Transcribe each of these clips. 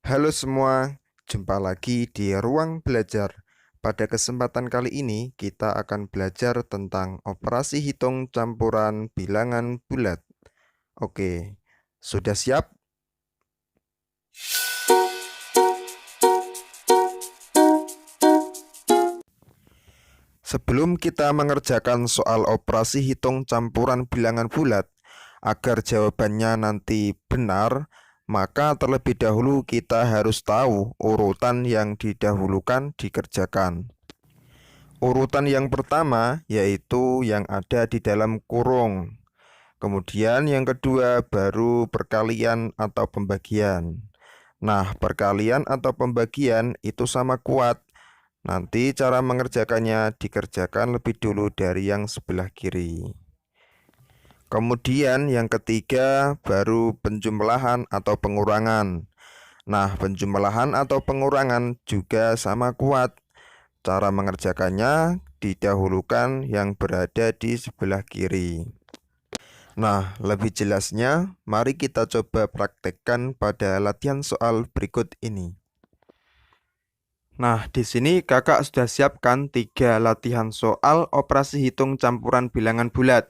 Halo semua, jumpa lagi di ruang belajar. Pada kesempatan kali ini, kita akan belajar tentang operasi hitung campuran bilangan bulat. Oke, sudah siap? Sebelum kita mengerjakan soal operasi hitung campuran bilangan bulat, agar jawabannya nanti benar, maka terlebih dahulu kita harus tahu urutan yang didahulukan dikerjakan. Urutan yang pertama yaitu yang ada di dalam kurung. Kemudian yang kedua baru perkalian atau pembagian. Nah, perkalian atau pembagian itu sama kuat. Nanti cara mengerjakannya dikerjakan lebih dulu dari yang sebelah kiri. Kemudian yang ketiga baru penjumlahan atau pengurangan. Nah, penjumlahan atau pengurangan juga sama kuat. Cara mengerjakannya didahulukan yang berada di sebelah kiri. Nah, lebih jelasnya, mari kita coba praktekkan pada latihan soal berikut ini. Nah, di sini kakak sudah siapkan 3 latihan soal operasi hitung campuran bilangan bulat.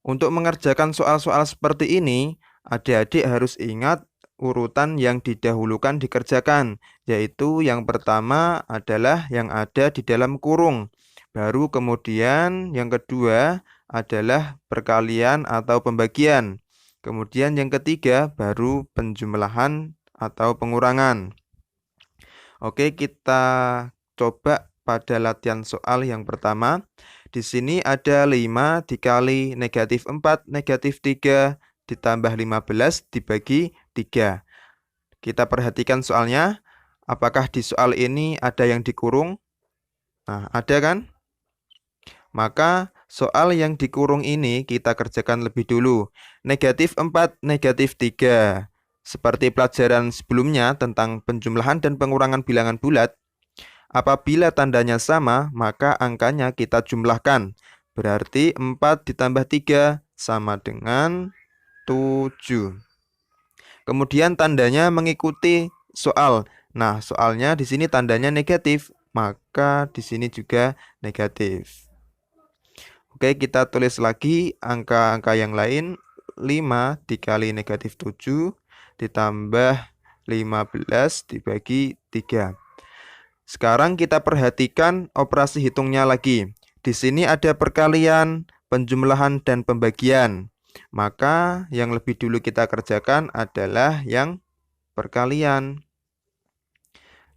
Untuk mengerjakan soal-soal seperti ini, adik-adik harus ingat urutan yang didahulukan dikerjakan, yaitu yang pertama adalah yang ada di dalam kurung. Baru kemudian yang kedua adalah perkalian atau pembagian. Kemudian yang ketiga baru penjumlahan atau pengurangan. Oke, kita coba pada latihan soal yang pertama. Di sini ada 5 dikali negatif 4, negatif 3, ditambah 15 dibagi 3. Kita perhatikan soalnya. Apakah di soal ini ada yang dikurung? Nah, ada kan? Maka soal yang dikurung ini kita kerjakan lebih dulu. Negatif 4, negatif 3. Seperti pelajaran sebelumnya tentang penjumlahan dan pengurangan bilangan bulat, apabila tandanya sama, maka angkanya kita jumlahkan. Berarti 4 ditambah 3 sama dengan 7. Kemudian tandanya mengikuti soal. Nah, soalnya di sini tandanya negatif, maka di sini juga negatif. Oke, kita tulis lagi angka-angka yang lain. 5 dikali negatif 7 ditambah 15 dibagi 3. Sekarang kita perhatikan operasi hitungnya lagi. Di sini ada perkalian, penjumlahan, dan pembagian. Maka yang lebih dulu kita kerjakan adalah yang perkalian.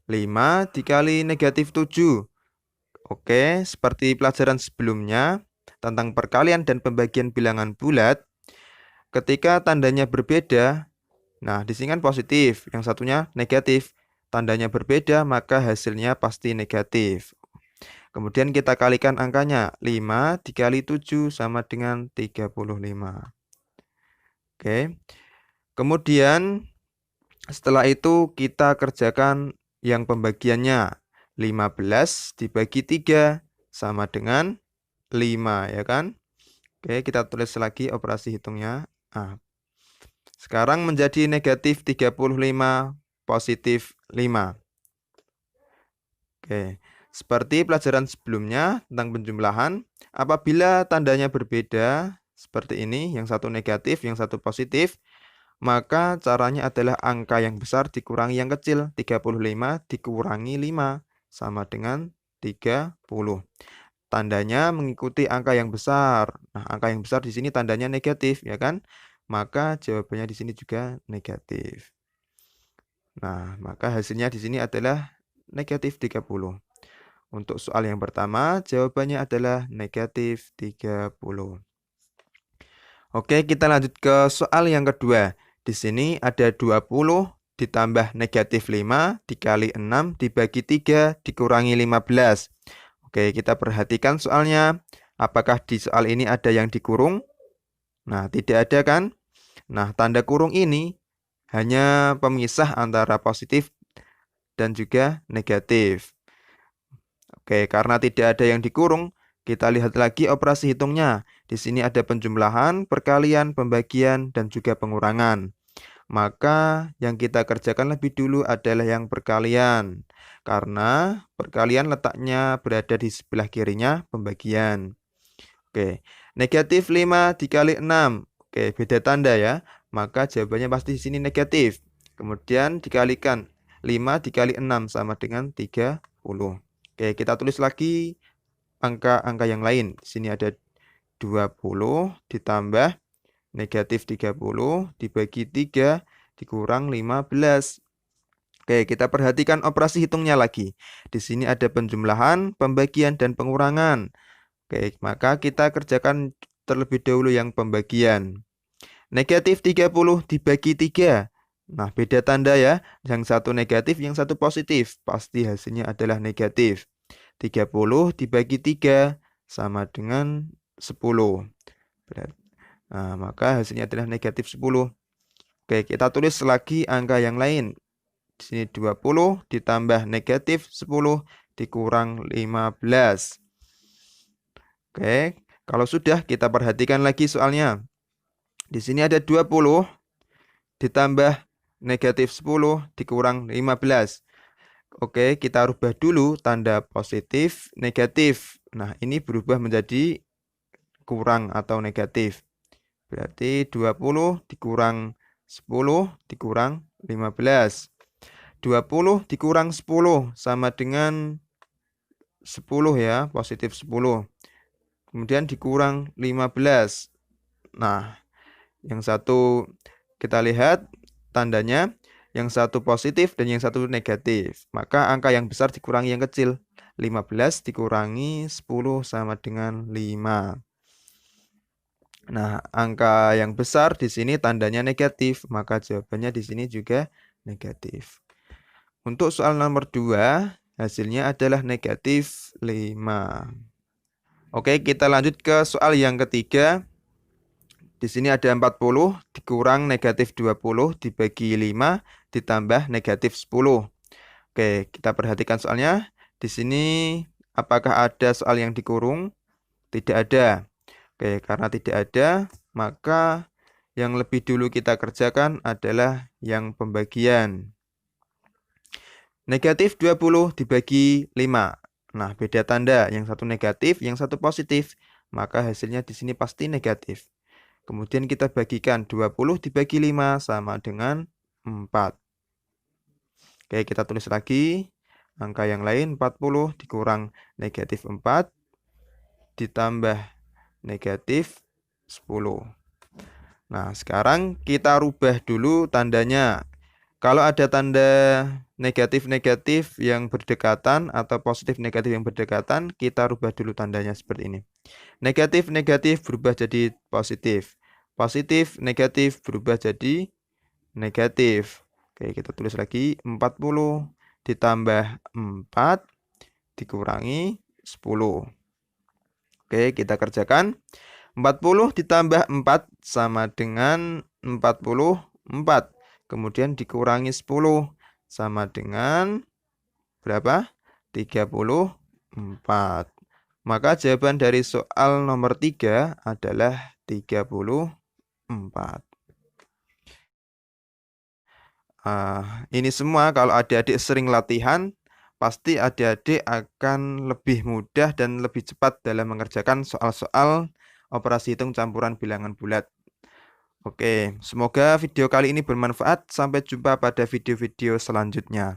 5 dikali negatif 7. Oke, seperti pelajaran sebelumnya tentang perkalian dan pembagian bilangan bulat, ketika tandanya berbeda, nah di sini kan positif, yang satunya negatif. Tandanya berbeda, maka hasilnya pasti negatif. Kemudian kita kalikan angkanya. 5 dikali 7 sama dengan 35. Oke. Kemudian setelah itu kita kerjakan yang pembagiannya. 15 dibagi 3 sama dengan 5, ya kan? Oke, kita tulis lagi operasi hitungnya. Sekarang menjadi negatif 35, positif 5. Oke, seperti pelajaran sebelumnya tentang penjumlahan, apabila tandanya berbeda, seperti ini, yang satu negatif, yang satu positif, maka caranya adalah angka yang besar dikurangi yang kecil. 35 dikurangi 5, sama dengan 30. Tandanya mengikuti angka yang besar. Nah, angka yang besar di sini tandanya negatif, ya kan? Maka jawabannya di sini juga negatif. Nah, maka hasilnya di sini adalah negatif 30. Untuk soal yang pertama, jawabannya adalah negatif 30. Oke, kita lanjut ke soal yang kedua. Di sini ada 20 ditambah negatif 5 dikali 6 dibagi 3 dikurangi 15. Oke, kita perhatikan soalnya. Apakah di soal ini ada yang dikurung? Nah, tidak ada kan? Nah, tanda kurung ini hanya pemisah antara positif dan juga negatif. Oke, karena tidak ada yang dikurung, kita lihat lagi operasi hitungnya. Di sini ada penjumlahan, perkalian, pembagian, dan juga pengurangan. Maka yang kita kerjakan lebih dulu adalah yang perkalian. Karena perkalian letaknya berada di sebelah kirinya pembagian. Oke, negatif 5 dikali 6. Oke, beda tanda ya. Maka jawabannya pasti di sini negatif. Kemudian dikalikan 5 dikali 6 sama dengan 30. Oke, kita tulis lagi angka-angka yang lain. Di sini ada 20 ditambah negatif 30 dibagi 3 dikurang 15. Oke, kita perhatikan operasi hitungnya lagi. Di sini ada penjumlahan, pembagian, dan pengurangan. Oke, maka kita kerjakan terlebih dahulu yang pembagian. Negatif 30 dibagi 3. Nah, beda tanda ya. Yang satu negatif, yang satu positif. Pasti hasilnya adalah negatif. 30 dibagi 3 sama dengan 10. Nah, maka hasilnya adalah negatif 10. Oke, kita tulis lagi angka yang lain. Di sini 20 ditambah negatif 10 dikurang 15. Oke, kalau sudah kita perhatikan lagi soalnya. Di sini ada 20 ditambah negatif 10 dikurang 15. Oke, kita rubah dulu tanda positif, negatif. Nah, ini berubah menjadi kurang atau negatif. Berarti 20 dikurang 10 dikurang 15. 20 dikurang 10 sama dengan 10 ya, positif 10. Kemudian dikurang 15. Nah, yang satu kita lihat tandanya. Yang satu positif dan yang satu negatif. Maka angka yang besar dikurangi yang kecil. 15 dikurangi 10 sama dengan 5. Nah, angka yang besar di sini tandanya negatif. Maka jawabannya di sini juga negatif. Untuk soal nomor 2, hasilnya adalah negatif 5. Oke, kita lanjut ke soal yang ketiga. Di sini ada 40 dikurang negatif 20 dibagi 5 ditambah negatif 10. Oke, kita perhatikan soalnya. Di sini apakah ada soal yang dikurung? Tidak ada. Oke, karena tidak ada, maka yang lebih dulu kita kerjakan adalah yang pembagian. Negatif 20 dibagi 5. Nah, beda tanda. Yang satu negatif, yang satu positif. Maka hasilnya di sini pasti negatif. Kemudian kita bagikan 20 dibagi 5 sama dengan 4. Oke, kita tulis lagi. Angka yang lain 40 dikurang negatif 4 ditambah negatif 10. Nah, sekarang kita rubah dulu tandanya. Kalau ada tanda negatif-negatif yang berdekatan atau positif-negatif yang berdekatan, kita rubah dulu tandanya seperti ini. Negatif-negatif berubah jadi positif. Positif, negatif berubah jadi negatif. Oke, kita tulis lagi 40 ditambah 4 dikurangi 10. Oke, kita kerjakan. 40 ditambah 4 sama dengan 44. Kemudian dikurangi 10 sama dengan berapa? 34. Maka jawaban dari soal nomor 3 adalah 34. Ini semua kalau adik-adik sering latihan, pasti adik-adik akan lebih mudah dan lebih cepat dalam mengerjakan soal-soal operasi hitung campuran bilangan bulat. Oke, semoga video kali ini bermanfaat. Sampai jumpa pada video-video selanjutnya.